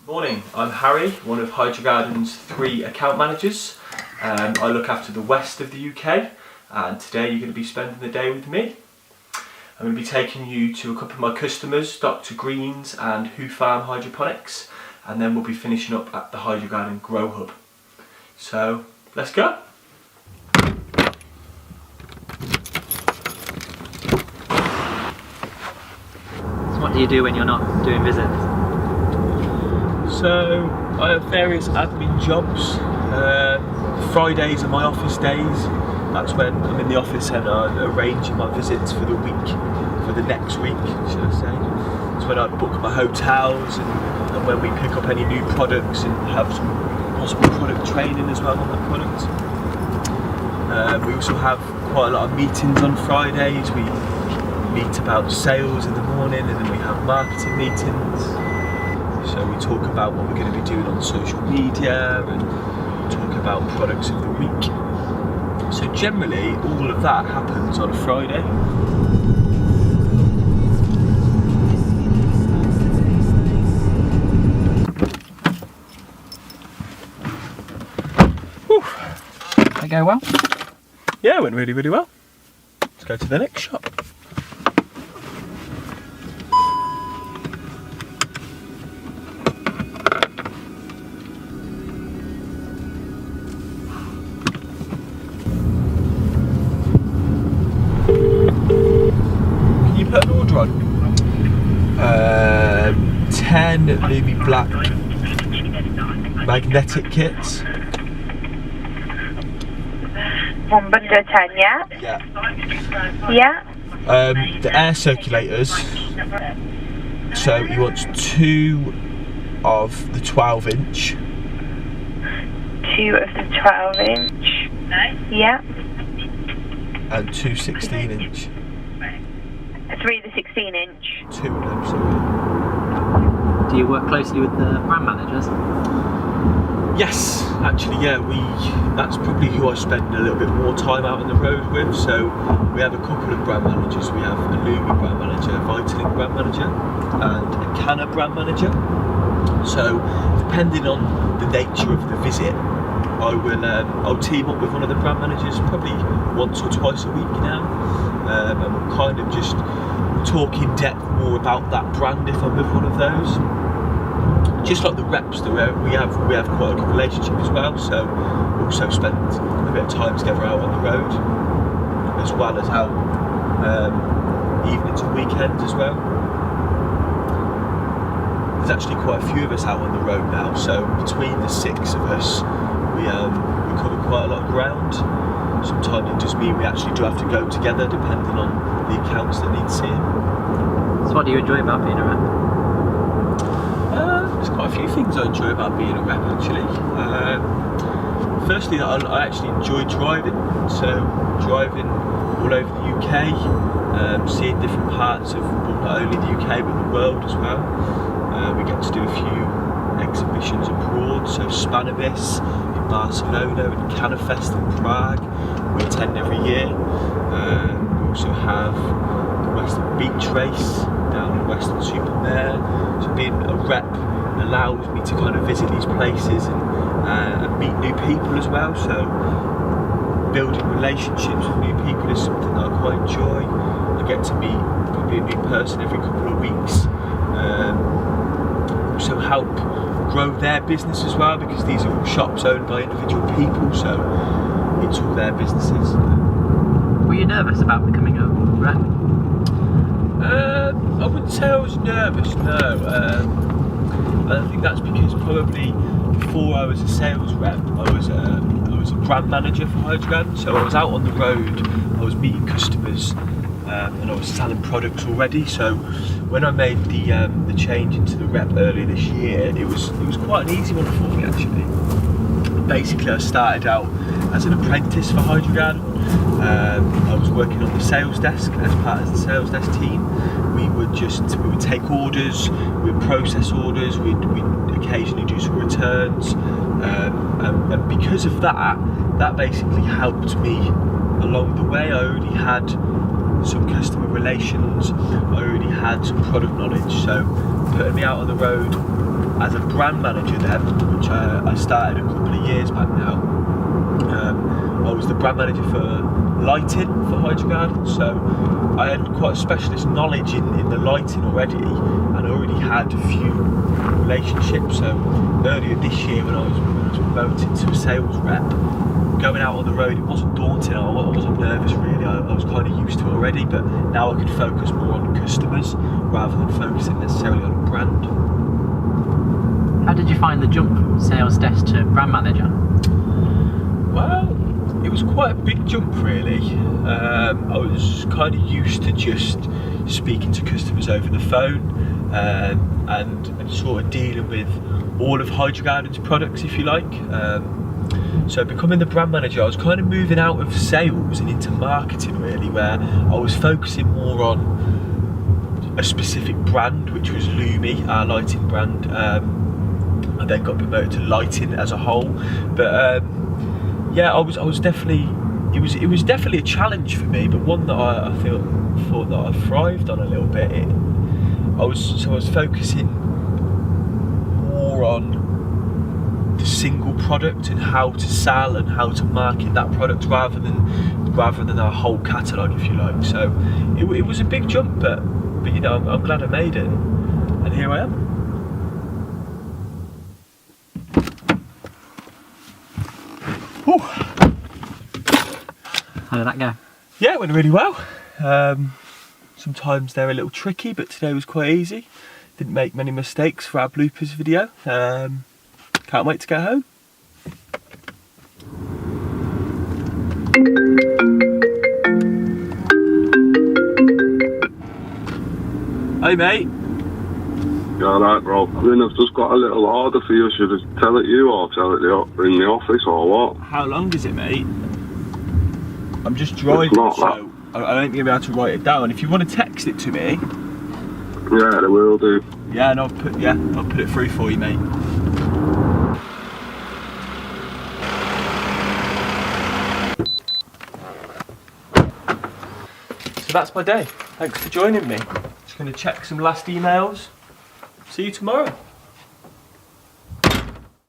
Morning, I'm Harry, one of HydroGarden's 3 account managers. I look after the west of the UK, and today you're going to be spending the day with me. I'm going to be taking you to a couple of my customers, Dr. Green's and Who Farm Hydroponics, and then we'll be finishing up at the HydroGarden Grow Hub. So, let's go! So what do you do when you're not doing visits? So, I have various admin jobs. Fridays are my office days. That's when I'm in the office and I'm arranging my visits for the week, for the next week, should I say. It's when I book my hotels and when we pick up any new products and have some possible product training as well on the products. We also have quite a lot of meetings on Fridays. We meet about sales in the morning and then we have marketing meetings. So we talk about what we're going to be doing on social media and talk about products of the week. So generally all of that happens on a Friday. Whew. Did that go well? Yeah, it went really, really well. Let's go to the next shop. Put an order on 10 Lumi Black magnetic kits. 1 bundle of 10, yeah? Yeah. Yeah. The air circulators. So he wants 2 of the 12-inch. 2 of the 12-inch. Yeah. And 2 16-inch. 3 of the 16-inch. 2 of them, sorry. Do you work closely with the brand managers? Yes, actually, yeah. That's probably who I spend a little bit more time out on the road with. So we have a couple of brand managers. We have a Lumi brand manager, a Vitalin brand manager, and a Canna brand manager. So depending on the nature of the visit, I'll team up with one of the brand managers probably once or twice a week now, and we'll kind of just talk in depth more about that brand if I'm with one of those. Just like the reps, we have quite a good relationship as well, so also spend a bit of time together out on the road, as well as out evenings and weekends as well. There's actually quite a few of us out on the road now, so between the 6 of us, we cover quite a lot of ground. Sometimes it does mean we actually do have to go together depending on the accounts that need seeing. So what do you enjoy about being a rep? There's quite a few things I enjoy about being a rep actually. Firstly, I actually enjoy driving, so driving all over the UK, seeing different parts of not only the UK but the world as well. We get to do a few exhibitions abroad, so Cannabis in Barcelona and Cannabis in Prague we attend every year. We also have the Western Beach Race down in Weston-super-Mare. So being a rep allows me to kind of visit these places and meet new people as well, so building relationships with new people is something that I quite enjoy. I get to meet probably a new person every couple of weeks. Also help grow their business as well, because these are all shops owned by individual people, so it's all their businesses. Were you nervous about becoming a rep? I wouldn't say I was nervous, no. I think that's because probably before I was a sales rep, I was a brand manager for HydroGarden, so I was out on the road, I was meeting customers, and I was selling products already. So when I made the change into the rep earlier this year, it was quite an easy one for me actually. Basically, I started out as an apprentice for HydroGarden. I was working on the sales desk as part of the sales desk team. We would take orders, we'd process orders, we'd occasionally do some returns, and because of that basically helped me along the way. I already had some customer relations, I already had some product knowledge. So putting me out on the road as a brand manager then, which I started a couple of years back now. I was the brand manager for lighting for HydroGarden, so I had quite a specialist knowledge in the lighting already, and I already had a few relationships. So earlier this year when I was promoted to a sales rep, going out on the road, it wasn't daunting. I wasn't nervous really. I was kind of used to it already, but now I could focus more on customers rather than focusing necessarily on a brand. How did you find the jump from sales desk to brand manager? Well, it was quite a big jump really. I was kind of used to just speaking to customers over the phone and sort of dealing with all of HydroGarden's products, if you like. So becoming the brand manager, I was kind of moving out of sales and into marketing really, where I was focusing more on a specific brand, which was Lumi, our lighting brand. I then got promoted to lighting as a whole, but yeah, I was definitely, it was definitely a challenge for me, but one that I thought that I thrived on a little bit. I was focusing more on the single product and how to sell and how to market that product rather than our whole catalogue, if you like. So it was a big jump, but you know, I'm glad I made it, and here I am. Whew. How did that go? Yeah, it went really well. Sometimes they're a little tricky, but today was quite easy. Didn't make many mistakes for our bloopers video. Can't wait to get home. Hey mate. Yeah, alright bro. I mean, I've just got a little order for you. Should I tell it you or tell it in the office or what? How long is it, mate? I'm just driving, so I ain't gonna be able to write it down. If you want to text it to me. Yeah, I will do. Yeah, and I'll put it through for you, mate. So that's my day. Thanks for joining me. Just gonna check some last emails. See you tomorrow.